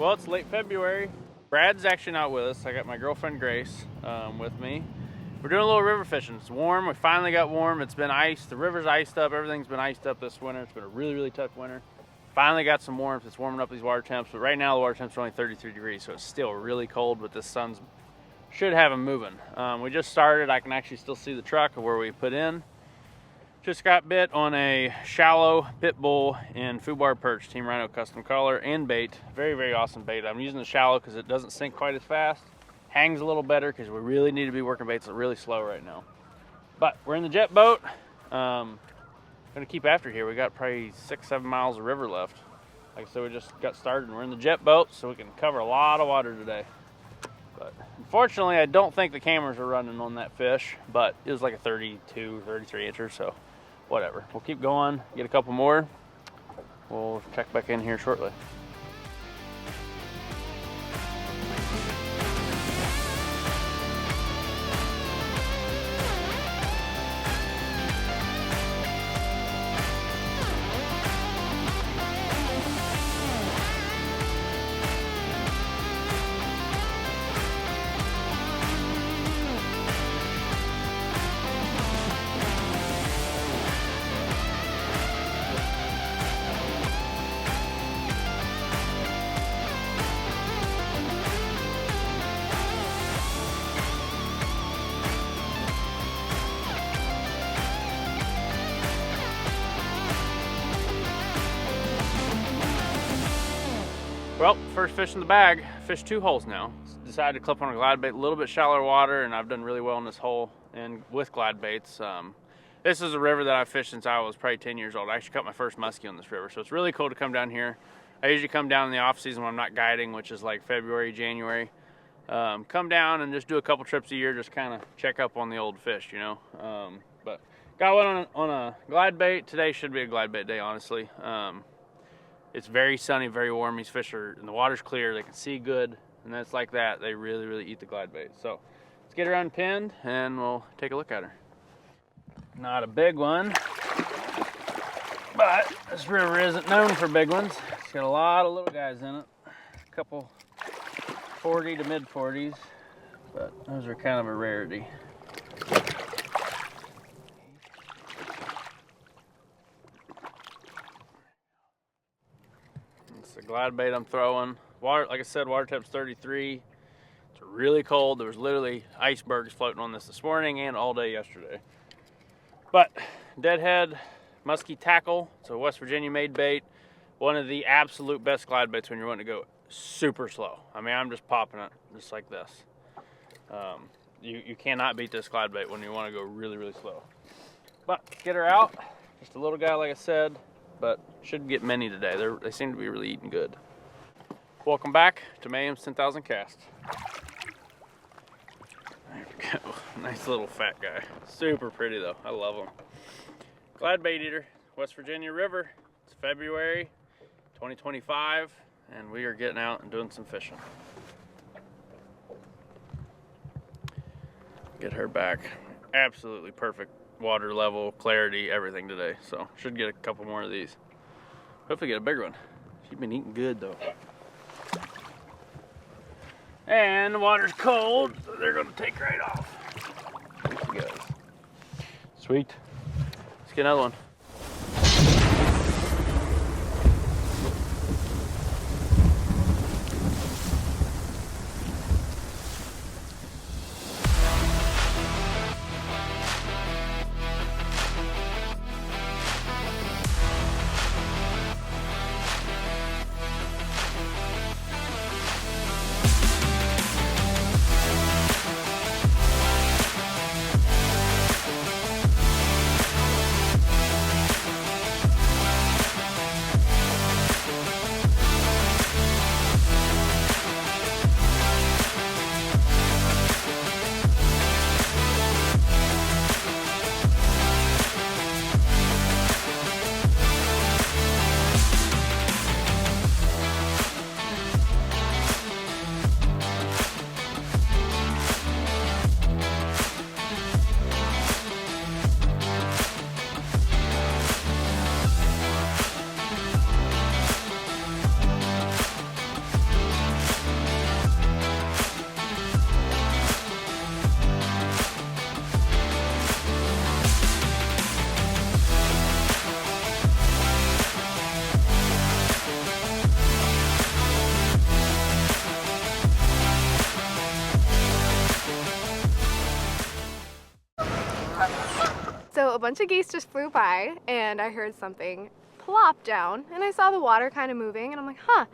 Well, it's late February. Brad's actually not with us. I got my girlfriend Grace with me. We're doing a little river fishing. It's warm. We finally got warm. It's been iced. The river's iced up. Everything's been iced up this winter. It's been a really, really tough winter. Finally got some warmth. It's warming up these water temps. But right now the water temps are only 33 degrees, so it's still really cold, but the sun's should have them moving. We just started. I can actually still see the truck of where we put in. Just got bit on a shallow pit bull in foobar perch, Team Rhino custom color and bait. Very, very awesome bait. I'm using the shallow because it doesn't sink quite as fast. Hangs a little better because we really need to be working baits really slow right now. But we're in the jet boat. Gonna keep after here. We got probably 6-7 miles of river left. Like I said, we just got started and we're in the jet boat, so we can cover a lot of water today. But unfortunately, I don't think the cameras are running on that fish, but it was like a 32, 33 incher, so whatever. We'll keep going, get a couple more. We'll check back in here shortly. Well, first fish in the bag. Fished 2 holes now. Decided to clip on a glide bait, a little bit shallower water, and I've done really well in this hole and with glide baits. This is a river that I've fished since I was probably 10 years old. I actually caught my first muskie on this river, so it's really cool to come down here. I usually come down in the off season when I'm not guiding, which is like February, January. Come down and just do a couple trips a year, just kind of check up on the old fish, you know. But got one on a glide bait. Today should be a glide bait day, honestly. It's very sunny, very warm. These fish are, and the water's clear, they can see good, and that's like that. They really, really eat the glide bait. So let's get her unpinned and we'll take a look at her. Not a big one, but this river isn't known for big ones. It's got a lot of little guys in it. A couple 40 to mid 40s, but those are kind of a rarity. The glide bait I'm throwing. Water, like I said, water temp's 33. It's really cold. There was literally icebergs floating on this morning and all day yesterday. But deadhead musky tackle. It's a West Virginia made bait. One of the absolute best glide baits when you're wanting to go super slow. I mean, I'm just popping it just like this. You cannot beat this glide bait when you want to go really, really slow. But get her out. Just a little guy, like I said. But should get many today. They seem to be really eating good. Welcome back to Mayhem's 10,000 cast. There we go. Nice little fat guy. Super pretty though. I love him. Glide bait eater, West Virginia River. It's February 2025, and we are getting out and doing some fishing. Get her back. Absolutely perfect. Water level, clarity, everything today. So should get a couple more of these. Hopefully get a bigger one. She's been eating good though. And the water's cold, so they're gonna take right off. There she goes. Sweet. Let's get another one. bunch of geese just flew by and I heard something plop down and I saw the water kind of moving and I'm like, huh.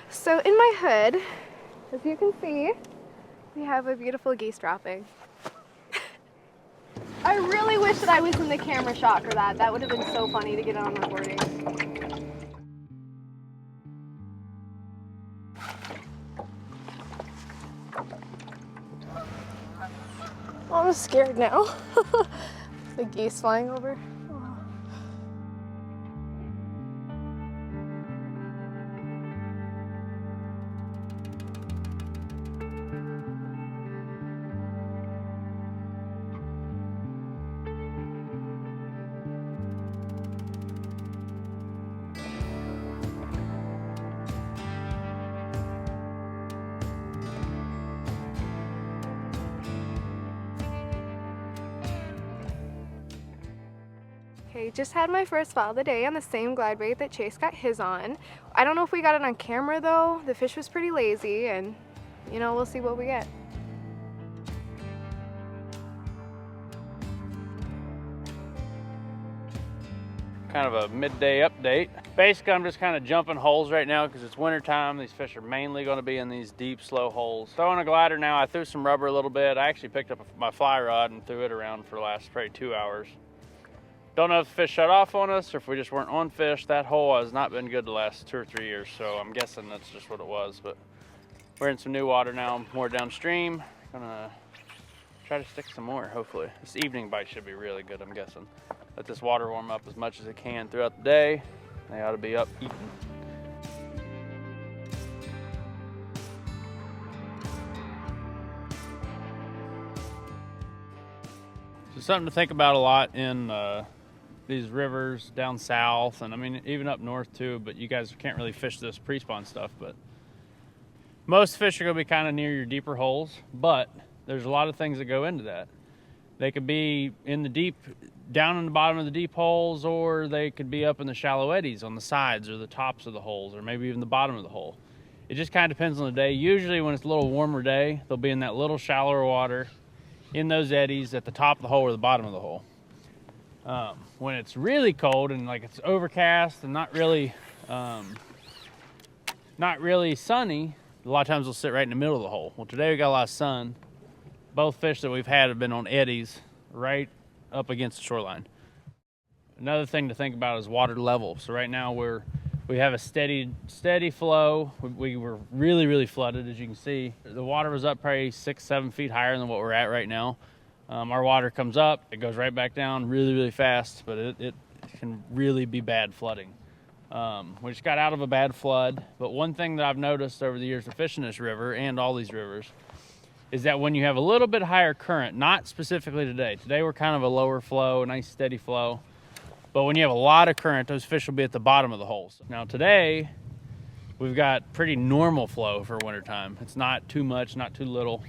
So in my hood, as you can see, we have a beautiful geese dropping. I really wish that I was in the camera shot for that. That would have been so funny to get on recording. I'm scared now. The geese flying over. Okay, just had my first fall of the day on the same glide bait that Chase got his on. I don't know if we got it on camera though. The fish was pretty lazy and, you know, we'll see what we get. Kind of a midday update. Basically, I'm just kind of jumping holes right now because it's winter time. These fish are mainly going to be in these deep, slow holes. Throwing a glider now. I threw some rubber a little bit. I actually picked up my fly rod and threw it around for the last probably 2 hours. Don't know if the fish shut off on us or if we just weren't on fish. That hole has not been good the last 2 or 3 years, so I'm guessing that's just what it was. But we're in some new water now, more downstream. Gonna try to stick some more, hopefully. This evening bite should be really good, I'm guessing. Let this water warm up as much as it can throughout the day. They ought to be up eating. So something to think about a lot in these rivers down south, and I mean even up north too, but you guys can't really fish this pre-spawn stuff, but most fish are going to be kind of near your deeper holes, but there's a lot of things that go into that. They could be in the deep, down in the bottom of the deep holes, or they could be up in the shallow eddies on the sides or the tops of the holes, or maybe even the bottom of the hole. It just kind of depends on the day. Usually when it's a little warmer day, they'll be in that little shallower water in those eddies at the top of the hole or the bottom of the hole. When it's really cold and like it's overcast and not really sunny, a lot of times they'll sit right in the middle of the hole. Well, today we got a lot of sun. Both fish that we've had have been on eddies right up against the shoreline. Another thing to think about is water level. So right now we have a steady flow. We were really flooded, as you can see. The water was up probably 6-7 feet higher than what we're at right now. Our water comes up, it goes right back down really fast, but it can really be bad flooding. We just got out of a bad flood, but one thing that I've noticed over the years of fishing this river and all these rivers is that when you have a little bit higher current, not specifically today we're kind of a lower flow, a nice steady flow, but when you have a lot of current, those fish will be at the bottom of the holes. Now today, we've got pretty normal flow for wintertime. It's not too much, not too little,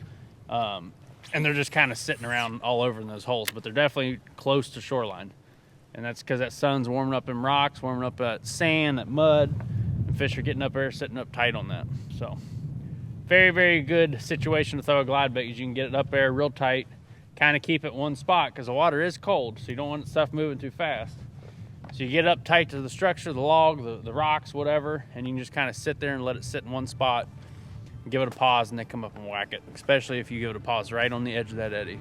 and they're just kind of sitting around all over in those holes, but they're definitely close to shoreline. And that's because that sun's warming up them rocks, warming up that sand, that mud, and fish are getting up there, sitting up tight on that. So very good situation to throw a glide bait. You can get it up there real tight, kind of keep it one spot because the water is cold, so you don't want stuff moving too fast. So you get up tight to the structure, the log, the rocks, whatever, and you can just kind of sit there and let it sit in one spot and give it a pause and then come up and whack it, especially if you give it a pause right on the edge of that eddy.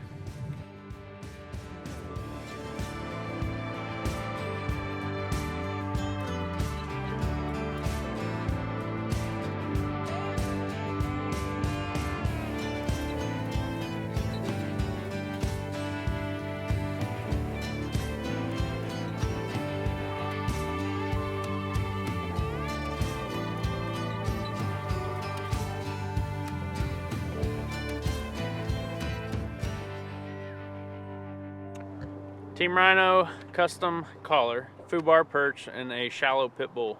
Team Rhino custom collar, foobar perch, and a shallow pit bull.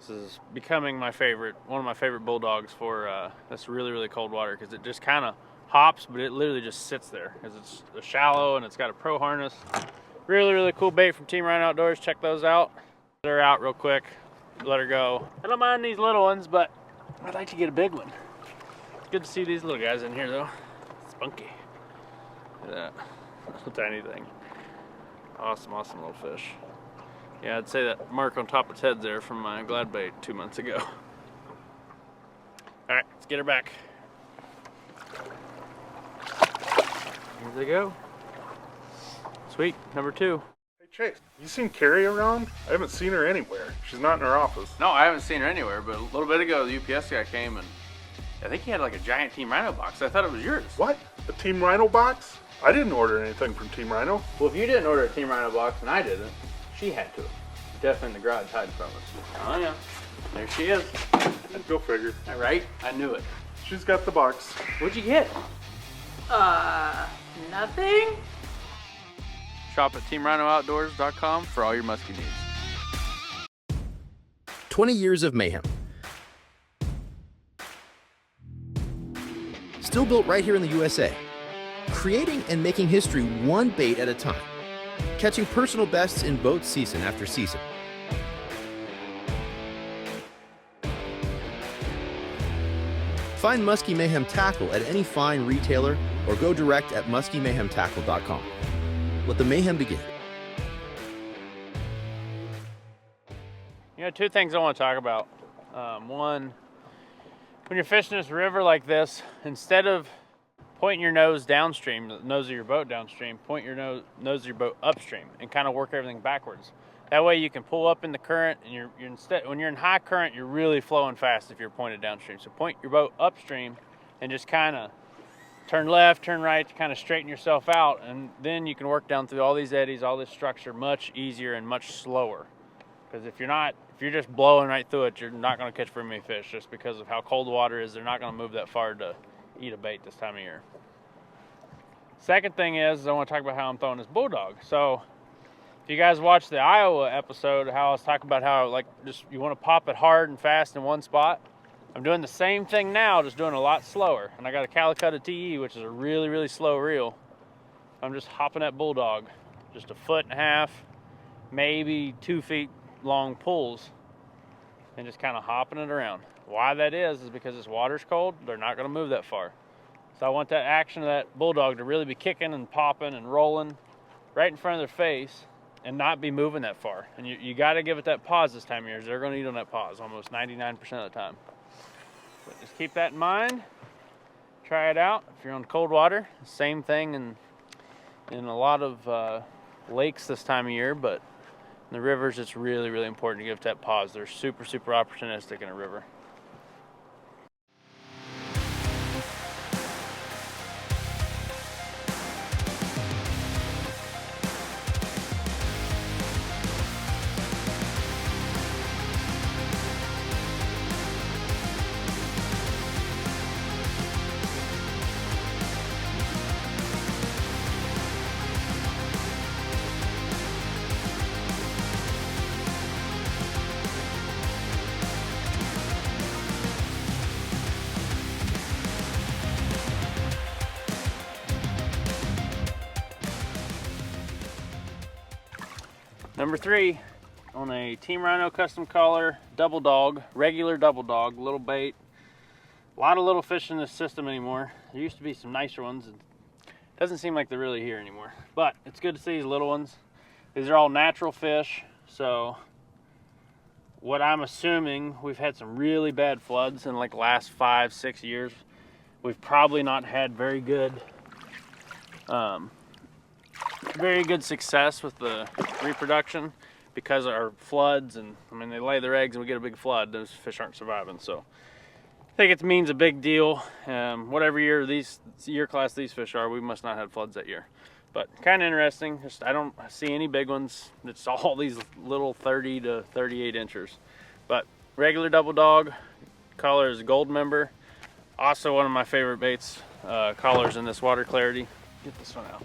This is becoming my favorite, one of my favorite bulldogs for this really cold water because it just kind of hops, but it literally just sits there because it's shallow and it's got a pro harness. Really cool bait from Team Rhino Outdoors. Check those out. Let her out real quick, let her go. I don't mind these little ones, but I'd like to get a big one. It's good to see these little guys in here though. Spunky. Look at that, little tiny thing. Awesome, awesome little fish. Yeah, I'd say that mark on top of its head there from my glad bait 2 months ago. All right, let's get her back. Here they go. Sweet, number 2. Hey Chase, you seen Carrie around? I haven't seen her anywhere. She's not in her office. No, I haven't seen her anywhere, but a little bit ago the UPS guy came and I think he had like a giant Team Rhino box. I thought it was yours. What? A Team Rhino box? I didn't order anything from Team Rhino. Well, if you didn't order a Team Rhino box and I didn't, she had to. Definitely in the garage hiding from us. Oh yeah, there she is. Go figure. All right, I knew it. She's got the box. What'd you get? Nothing? Shop at teamrhinooutdoors.com for all your musky needs. 20 years of mayhem. Still built right here in the USA. Creating and making history one bait at a time. Catching personal bests in boats season after season. Find Musky Mayhem Tackle at any fine retailer or go direct at muskymayhemtackle.com. Let the mayhem begin. You know, 2 things I want to talk about. One, when you're fishing this river like this, instead of pointing your nose downstream, the nose of your boat downstream, point your nose of your boat upstream and kind of work everything backwards. That way you can pull up in the current, and you're instead, when you're in high current, you're really flowing fast if you're pointed downstream. So point your boat upstream and just kind of turn left, turn right to kind of straighten yourself out, and then you can work down through all these eddies, all this structure much easier and much slower. Because if you're just blowing right through it, you're not going to catch very many fish just because of how cold the water is. They're not going to move that far to eat a bait this time of year. Second thing is I want to talk about how I'm throwing this bulldog. So if you guys watched the Iowa episode, how I was talking about how like just you want to pop it hard and fast in one spot, I'm doing the same thing now, just doing it a lot slower. And I got a Calicut TE, which is a really, really slow reel. I'm just hopping that bulldog, just 1.5 feet, maybe 2 feet long pulls, and just kind of hopping it around. Why that is because this water's cold, they're not going to move that far. So I want that action of that bulldog to really be kicking and popping and rolling right in front of their face and not be moving that far. And you got to give it that pause this time of year. They're going to eat on that pause almost 99% of the time. But just keep that in mind. Try it out. If you're on cold water, same thing in a lot of lakes this time of year, but in the rivers, it's really, really important to give it that pause. They're super, super opportunistic in a river. Number 3, on a Team Rhino custom color, double dog, regular double dog, little bait. A lot of little fish in this system anymore. There used to be some nicer ones. It doesn't seem like they're really here anymore. But it's good to see these little ones. These are all natural fish. So what I'm assuming, we've had some really bad floods in like the last 5-6 years. We've probably not had very good success with the reproduction because of our floods, and I mean they lay their eggs and we get a big flood, those fish aren't surviving. So I think it means a big deal. Whatever year class these fish are, we must not have floods that year. But kind of interesting. Just I don't see any big ones. It's all these little 30 to 38 inchers. But regular double dog, color is gold member. Also one of my favorite baits, colors in this water clarity. Get this one out.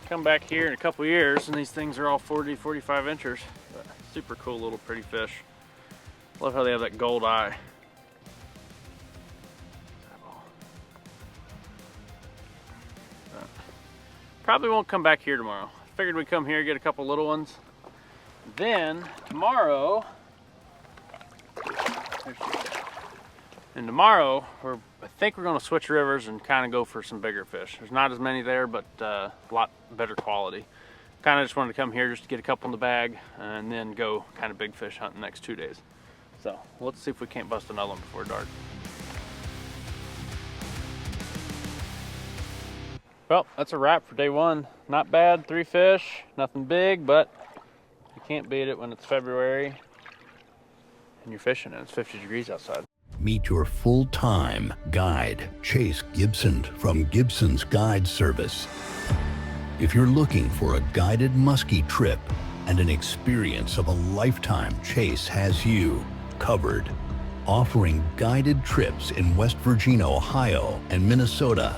Come back here in a couple years and these things are all 40, 45 inchers. But super cool little pretty fish. Love how they have that gold eye. Probably won't come back here tomorrow. Figured we'd come here, get a couple little ones. Then tomorrow, we're I think we're gonna switch rivers and kind of go for some bigger fish. There's not as many there, but a lot better quality. Kind of just wanted to come here just to get a couple in the bag and then go kind of big fish hunting the next 2 days. So let's see if we can't bust another one before dark. Well, that's a wrap for day one. Not bad, 3 fish, nothing big, but you can't beat it when it's February and you're fishing and it's 50 degrees outside. Meet your full-time guide, Chase Gibson from Gibson's Guide Service. If you're looking for a guided musky trip and an experience of a lifetime, Chase has you covered. Offering guided trips in West Virginia, Ohio, and Minnesota.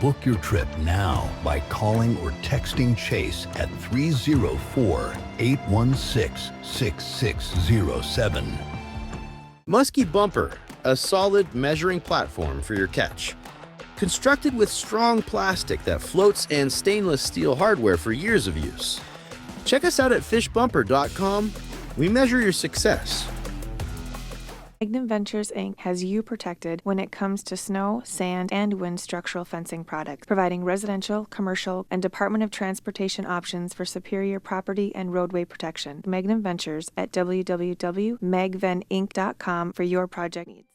Book your trip now by calling or texting Chase at 304-816-6607. Musky Bumper, a solid measuring platform for your catch. Constructed with strong plastic that floats and stainless steel hardware for years of use. Check us out at fishbumper.com. We measure your success. Mayhem Ventures Inc. has you protected when it comes to snow, sand, and wind structural fencing products, providing residential, commercial, and Department of Transportation options for superior property and roadway protection. Mayhem Ventures at www.megveninc.com for your project needs.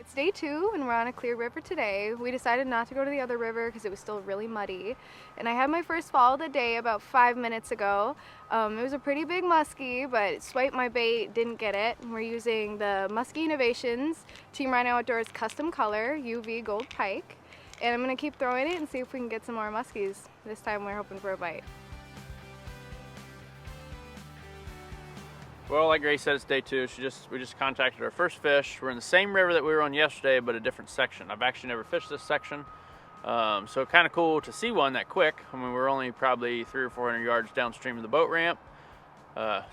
It's day 2 and we're on a clear river today. We decided not to go to the other river because it was still really muddy. And I had my first fall of the day about 5 minutes ago. It was a pretty big musky, but it swiped my bait, didn't get it. We're using the Musky Innovations Team Rhino Outdoors custom color UV gold pike. And I'm gonna keep throwing it and see if we can get some more muskies. This time we're hoping for a bite. Well, like Grace said, it's day 2. We just contacted our first fish. We're in the same river that we were on yesterday, but a different section. I've actually never fished this section, so kind of cool to see one that quick. I mean, we're only probably 300 or 400 yards downstream of the boat ramp,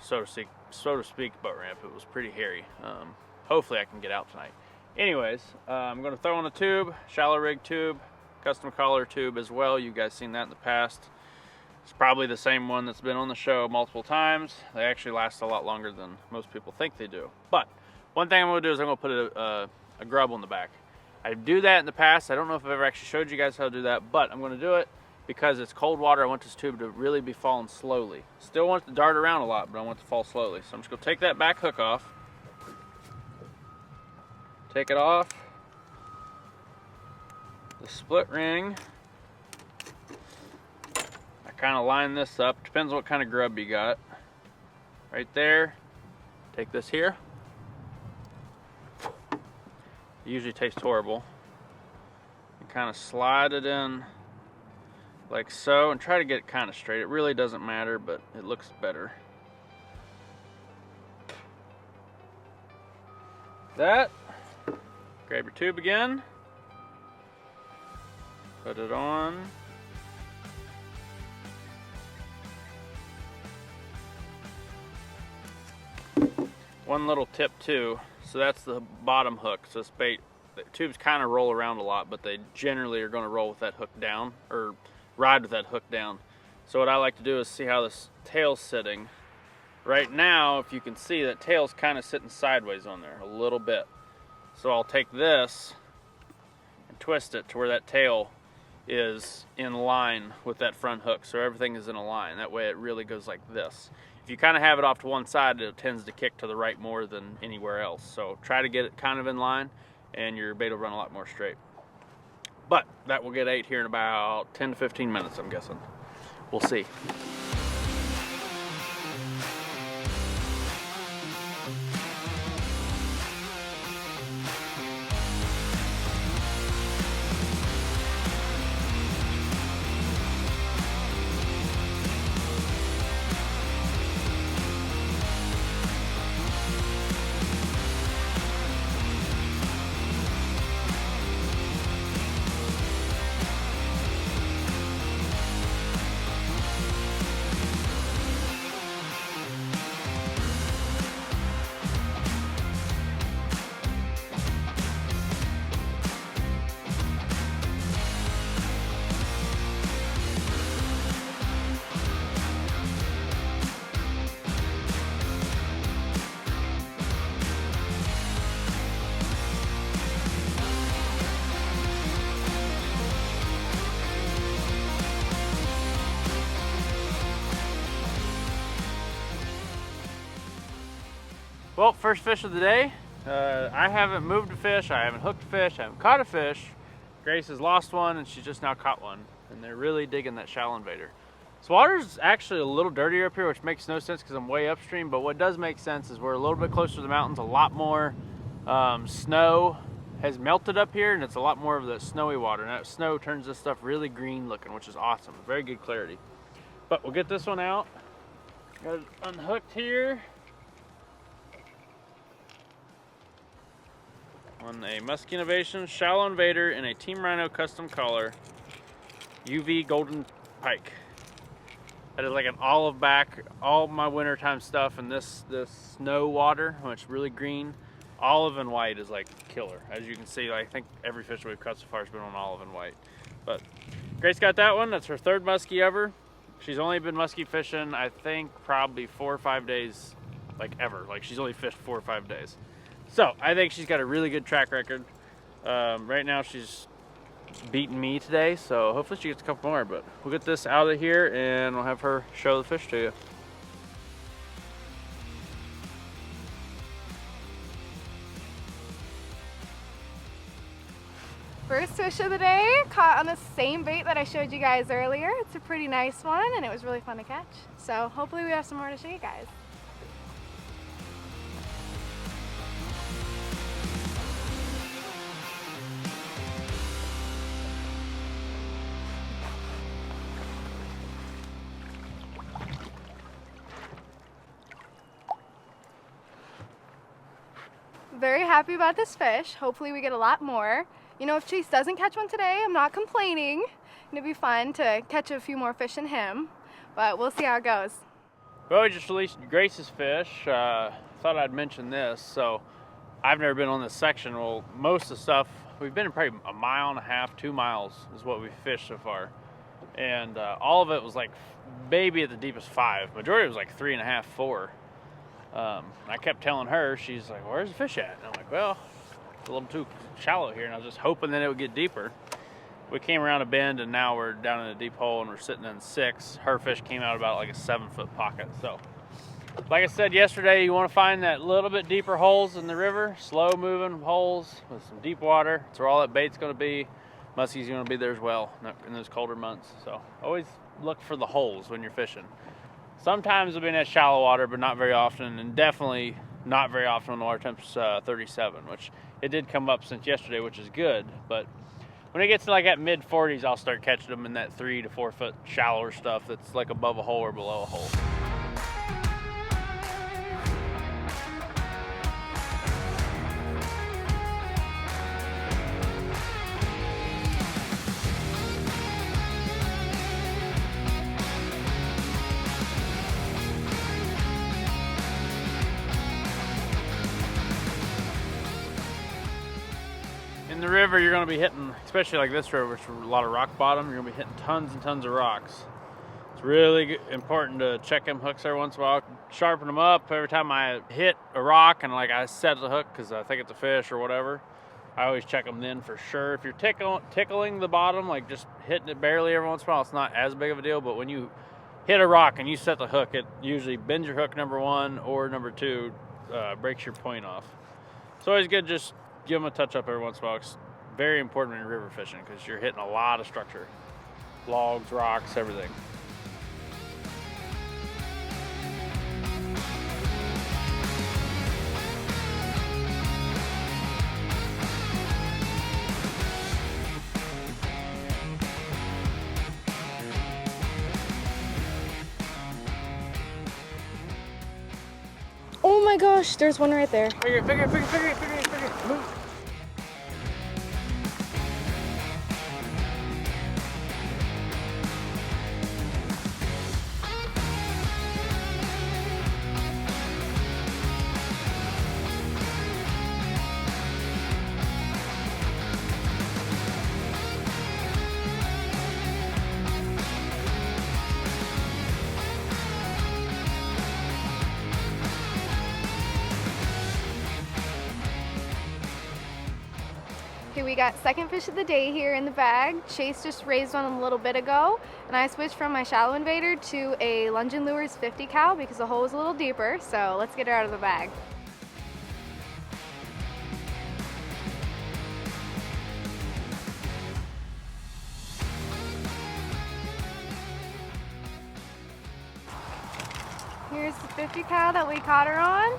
so to speak, boat ramp. It was pretty hairy. Hopefully, I can get out tonight. Anyways, I'm going to throw on a tube, shallow rig tube, custom collar tube as well. You guys seen that in the past. It's probably the same one that's been on the show multiple times. They actually last a lot longer than most people think they do. But one thing I'm going to do is I'm going to put a grub on the back. I do that in the past. I don't know if I've ever actually showed you guys how to do that, but I'm going to do it because it's cold water. I want this tube to really be falling slowly. Still want it to dart around a lot, but I want it to fall slowly. So I'm just going to take that back hook off. Take it off. The split ring. Kind of line this up, depends what kind of grub you got. Right there, take this here. It usually tastes horrible. And kind of slide it in like so and try to get it kind of straight. It really doesn't matter, but it looks better. That, grab your tube again, put it on. One little tip too, so that's the bottom hook. So this bait, the tubes kind of roll around a lot, but they generally are going to roll with that hook down, or ride with that hook down. So what I like to do is see how this tail's sitting. Right now, if you can see, that tail's kind of sitting sideways on there a little bit. So I'll take this and twist it to where that tail is in line with that front hook, so everything is in a line. That way it really goes like this. If you kind of have it off to one side, it tends to kick to the right more than anywhere else. So try to get it kind of in line and your bait will run a lot more straight. But that will get ate here in about 10 to 15 minutes, I'm guessing. We'll see. Well, first fish of the day. I haven't moved a fish, I haven't hooked a fish, I haven't caught a fish. Grace has lost one and she just now caught one. And they're really digging that shallow invader. So water's actually a little dirtier up here, which makes no sense because I'm way upstream, but what does make sense is we're a little bit closer to the mountains. A lot more snow has melted up here, and it's a lot more of the snowy water. And that snow turns this stuff really green looking, which is awesome. Very good clarity. But we'll get this one out. Got it unhooked here. On a Musky Innovation Shallow Invader in a Team Rhino custom color UV golden pike. That is like an olive back, all my wintertime stuff, and this snow water, which is really green. Olive and white is like killer. As you can see, I think every fish we've caught so far has been on olive and white. But Grace got that one. That's her third muskie ever. She's only been muskie fishing, I think, probably 4 or 5 days, like ever. Like she's only fished 4 or 5 days. So I think she's got a really good track record. Right now she's beating me today, so hopefully she gets a couple more, but we'll get this out of here and we'll have her show the fish to you. First fish of the day, caught on the same bait that I showed you guys earlier. It's a pretty nice one and it was really fun to catch. So hopefully we have some more to show you guys. Very happy about this fish. Hopefully we get a lot more. You know, if Chase doesn't catch one today, I'm not complaining. It'd be fun to catch a few more fish than him, but we'll see how it goes. Well, we just released Grace's fish. Thought I'd mention this. So I've never been on this section. Well, most of the stuff, we've been in probably 1.5 miles, 2 miles is what we've fished so far. And all of it was like maybe at the deepest 5. Majority was like 3.5, 4. I kept telling her, she's like, where's the fish at? And I'm like, well, it's a little too shallow here, and I was just hoping that it would get deeper. We came around a bend and now we're down in a deep hole and we're sitting in 6. Her fish came out about like a 7-foot pocket. So like I said yesterday, you want to find that little bit deeper holes in the river, slow moving holes with some deep water. That's where all that bait's going to be. Muskie's going to be there as well in those colder months. So always look for the holes when you're fishing. Sometimes it'll be in that shallow water, but not very often, and definitely not very often when the water temp's 37, which it did come up since yesterday, which is good. But when it gets to like at mid-40s, I'll start catching them in that 3 to 4 foot shallower stuff that's like above a hole or below a hole. In the river, you're going to be hitting, especially like this river, which is a lot of rock bottom, you're going to be hitting tons and tons of rocks. It's really important to check them hooks every once in a while, sharpen them up. Every time I hit a rock and like I set the hook because I think it's a fish or whatever, I always check them then for sure. If you're tickling the bottom, like just hitting it barely every once in a while, it's not as big of a deal. But when you hit a rock and you set the hook, it usually bends your hook, number 1, or number 2, breaks your point off. It's always good to just give them a touch up every once in a while. It's very important when you're river fishing because you're hitting a lot of structure. Logs, rocks, everything. Oh my gosh, there's one right there. Figure it. Move. Okay, we got second fish of the day here in the bag. Chase just raised one a little bit ago, and I switched from my shallow invader to a Lungin Lures 50 cal because the hole was a little deeper, so let's get her out of the bag. Here's the 50 cal that we caught her on.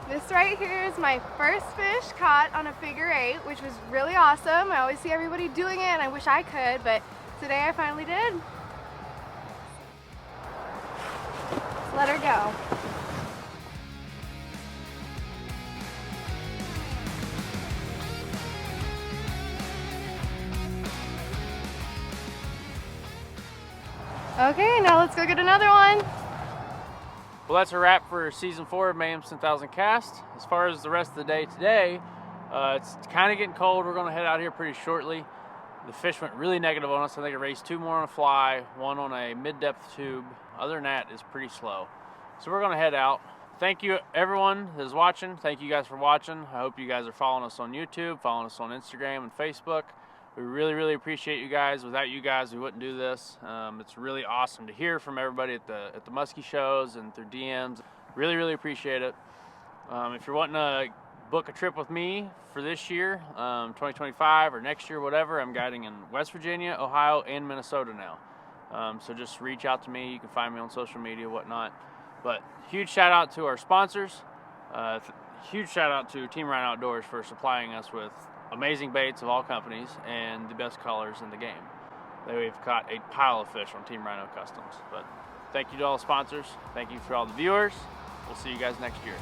This right here is my first fish caught on a figure 8, which was really awesome. I always see everybody doing it and I wish I could, but today I finally did. Let's let her go. Okay, now let's go get another one. Well, that's a wrap for season 4 of Mayhem 10,000 Cast. As far as the rest of the day today, it's kind of getting cold. We're going to head out here pretty shortly. The fish went really negative on us. I think I raised 2 more on a fly, 1 on a mid-depth tube. Other than that, it's pretty slow. So we're going to head out. Thank you everyone that is watching. Thank you guys for watching. I hope you guys are following us on YouTube, following us on Instagram and Facebook. We really, really appreciate you guys. Without you guys, we wouldn't do this. It's really awesome to hear from everybody at the Muskie shows and through DMs. Really, really appreciate it. If you're wanting to book a trip with me for this year, 2025 or next year, whatever, I'm guiding in West Virginia, Ohio, and Minnesota now. So just reach out to me. You can find me on social media, whatnot. But huge shout out to our sponsors. Huge shout out to Team Rhino Outdoors for supplying us with amazing baits of all companies and the best colors in the game. We've caught a pile of fish on Team Rhino Customs. But thank you to all the sponsors. Thank you for all the viewers. We'll see you guys next year.